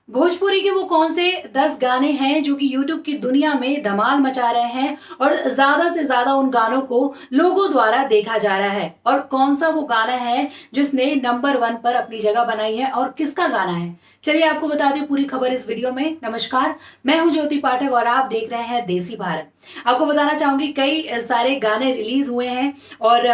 भोजपुरी के वो कौन से 10 गाने हैं जो कि यूट्यूब की दुनिया में धमाल मचा रहे हैं और ज्यादा से ज्यादा उन गानों को लोगों द्वारा देखा जा रहा है। और कौन सा वो गाना है जिसने नंबर 1 पर अपनी जगह बनाई है और किसका गाना है, चलिए आपको बता दें पूरी खबर इस वीडियो में। नमस्कार, मैं हूं ज्योति पाठक और आप देख रहे हैं देसी भारत। आपको बताना चाहूंगी कई सारे गाने रिलीज हुए हैं और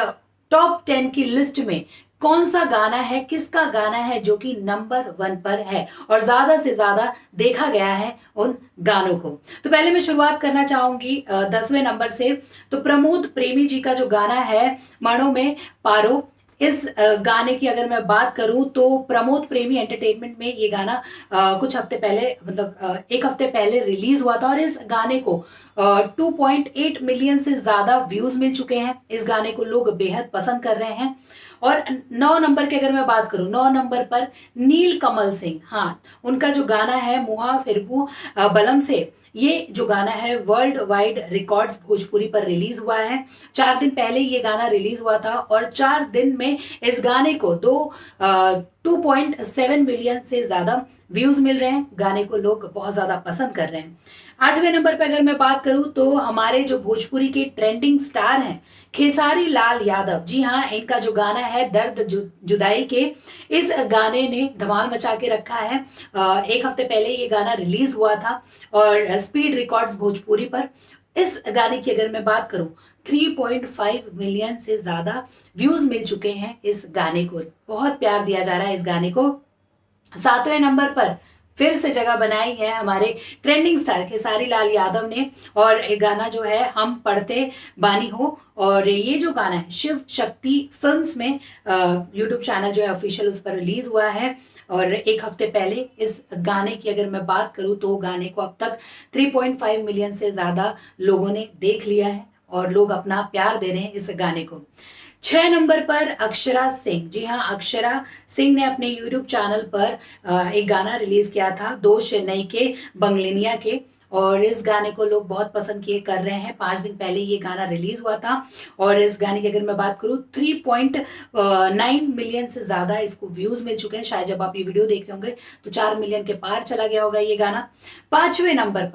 टॉप 10 की लिस्ट में कौन सा गाना है, किसका गाना है जो कि नंबर 1 पर है और ज्यादा से ज्यादा देखा गया है उन गानों को। तो पहले मैं शुरुआत करना चाहूंगी 10वें नंबर से। तो प्रमोद प्रेमी जी का जो गाना है मानो में पारो, इस गाने की अगर मैं बात करूं तो प्रमोद प्रेमी एंटरटेनमेंट में ये गाना कुछ हफ्ते पहले मतलब एक हफ्ते पहले रिलीज हुआ था और इस गाने को 2.8 मिलियन से ज्यादा व्यूज मिल चुके हैं। इस गाने को लोग बेहद पसंद कर रहे हैं। और 9 नंबर की अगर मैं बात करूं, 9 नंबर पर नील कमल सिंह, हाँ, उनका जो गाना है मुहा फिरबू बलम से, ये जो गाना है वर्ल्ड वाइड रिकॉर्ड्स भोजपुरी पर रिलीज हुआ है। 4 दिन पहले ये गाना रिलीज हुआ था और 4 दिन में इस गाने को 2.7 मिलियन से ज्यादा व्यूज मिल रहे हैं। गाने को लोग बहुत ज्यादा पसंद कर रहे हैं। 8वें नंबर पर अगर मैं बात करूं तो हमारे जो भोजपुरी के ट्रेंडिंग स्टार हैं खेसारी लाल यादव, जी हाँ, इनका जो गाना है दर्द जुदाई के, इस गाने ने धमाल मचा के रखा है। एक हफ्ते पहले ये गाना रिलीज हुआ था और स्पीड रिकॉर्ड्स भोजपुरी पर इस गाने की अगर मैं बात करूं 3.5 मिलियन से ज्यादा व्यूज मिल चुके हैं। इस गाने को बहुत प्यार दिया जा रहा है इस गाने को। 7वें नंबर पर फिर से जगह बनाई है हमारे ट्रेंडिंग स्टार खेसारी लाल यादव ने और एक गाना जो है हम पढ़ते बानी हो, और ये जो गाना है शिव शक्ति फिल्म्स में यूट्यूब चैनल जो है ऑफिशियल उस पर रिलीज हुआ है। और एक हफ्ते पहले इस गाने की अगर मैं बात करूं तो गाने को अब तक 3.5 मिलियन से ज्यादा लोगों ने देख लिया है और लोग अपना प्यार दे रहे हैं इस गाने को। 6 नंबर पर अक्षरा सिंह, जी हाँ, अक्षरा सिंह ने अपने यूट्यूब चैनल पर एक गाना रिलीज किया था दोष चेन्नई के बंगलिनिया के, और इस गाने को लोग बहुत पसंद किए कर रहे हैं। 5 दिन पहले ये गाना रिलीज हुआ था और इस गाने की अगर मैं बात करूं 3.9 मिलियन से ज्यादा इसको व्यूज मिल चुके हैं। शायद जब आप ये वीडियो देख रहे होंगे तो 4 मिलियन के पार चला गया होगा ये गाना। 5वें नंबर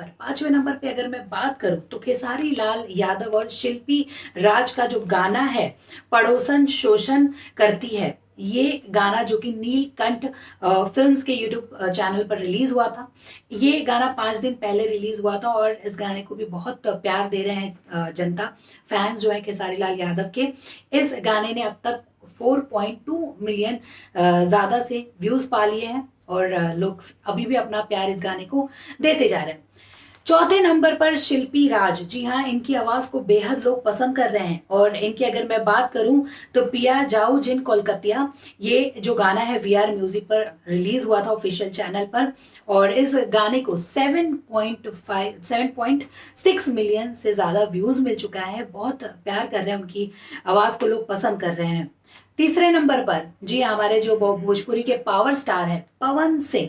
पे अगर मैं बात करूं तो खेसारी लाल यादव और शिल्पी राज का जो गाना है पड़ोसन शोषण करती है, ये गाना जो कि नीलकंठ फिल्म्स के यूट्यूब चैनल पर रिलीज हुआ था। ये गाना 5 दिन पहले रिलीज हुआ था और इस गाने को भी बहुत प्यार दे रहे हैं जनता, फैंस जो है खेसारी लाल यादव के। इस गाने ने अब तक 4.2 मिलियन ज्यादा से व्यूज पा लिए हैं और लोग अभी भी अपना प्यार इस गाने को देते जा रहे हैं। 4थे नंबर पर शिल्पी राज, जी हाँ, इनकी आवाज को बेहद लोग पसंद कर रहे हैं और इनकी अगर मैं बात करूं तो पिया जाऊ जिन कोलकातिया, ये जो गाना है वीआर म्यूजिक पर रिलीज हुआ था ऑफिशियल चैनल पर और इस गाने को 7.6 मिलियन से ज्यादा व्यूज मिल चुका है। बहुत प्यार कर रहे हैं, उनकी आवाज को लोग पसंद कर रहे हैं। तीसरे नंबर पर, जी, हमारे जो भोजपुरी के पावर स्टार है पवन सिंह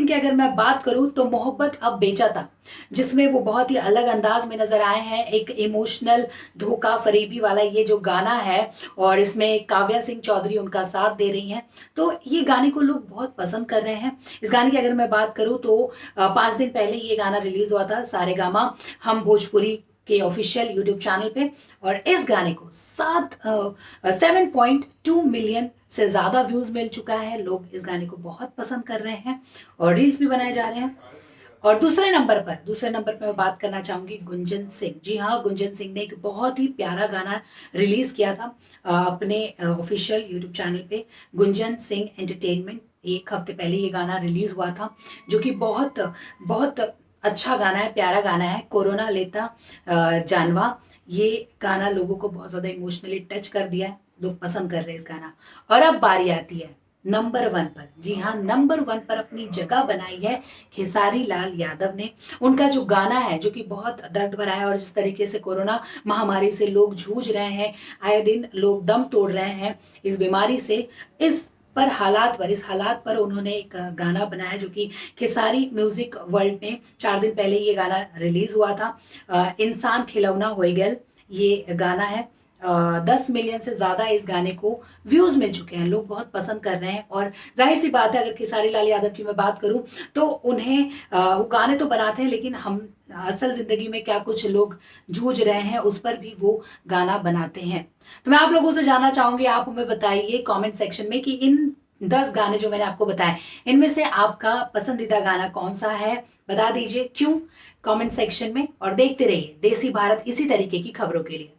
की अगर मैं बात करूं तो मोहब्बत अब बेचा, जिसमें वो बहुत ही अलग अंदाज में नजर आए हैं। एक इमोशनल धोखा फरेबी वाला ये जो गाना है और इसमें काव्या सिंह चौधरी उनका साथ दे रही हैं, तो ये गाने को लोग बहुत पसंद कर रहे हैं। इस गाने की अगर मैं बात करूं तो 5 दिन पहले ये गाना रिलीज हुआ था सारेगामा हम भोजपुरी के ऑफिशियल यूट्यूब चैनल पे और इस गाने को 7.2 मिलियन से ज्यादा व्यूज मिल चुका है। लोग इस गाने को बहुत पसंद कर रहे हैं और रील्स भी बनाए जा रहे हैं। और दूसरे नंबर पर मैं बात करना चाहूंगी गुंजन सिंह, जी हाँ, गुंजन सिंह ने एक बहुत ही प्यारा गाना रिलीज किया था अपने ऑफिशियल यूट्यूब चैनल पे गुंजन सिंह एंटरटेनमेंट। एक हफ्ते पहले ये गाना रिलीज हुआ था जो कि बहुत बहुत अच्छा गाना है, प्यारा गाना है, कोरोना लेता जानवा। ये गाना लोगों को बहुत ज्यादा इमोशनली टच कर दिया है, लोग पसंद कर रहे हैं इस गाना। और अब बारी आती है नंबर 1 पर, जी हाँ, नंबर 1 पर अपनी जगह बनाई है खेसारी लाल यादव ने। उनका जो गाना है जो कि बहुत दर्द भरा है और जिस तरीके से कोरोना महामारी से लोग जूझ रहे हैं, आए दिन लोग दम तोड़ रहे हैं इस बीमारी से, इस हालात पर उन्होंने एक गाना बनाया जो कि खेसारी म्यूजिक वर्ल्ड में 4 दिन पहले ये गाना रिलीज हुआ था। इंसान खिलौना हो गल ये गाना है 10 मिलियन से ज्यादा इस गाने को व्यूज मिल चुके हैं, लोग बहुत पसंद कर रहे हैं। और जाहिर सी बात है, अगर खेसारी लाल यादव की मैं बात करूं तो उन्हें वो गाने तो बनाते हैं, लेकिन हम असल जिंदगी में क्या कुछ लोग जूझ रहे हैं उस पर भी वो गाना बनाते हैं। तो मैं आप लोगों से जानना चाहूंगी, आप हमें बताइए कमेंट सेक्शन में कि इन 10 गाने जो मैंने आपको बताए, इनमें से आपका पसंदीदा गाना कौन सा है, बता दीजिए क्यों, कमेंट सेक्शन में। और देखते रहिए देसी भारत इसी तरीके की खबरों के लिए।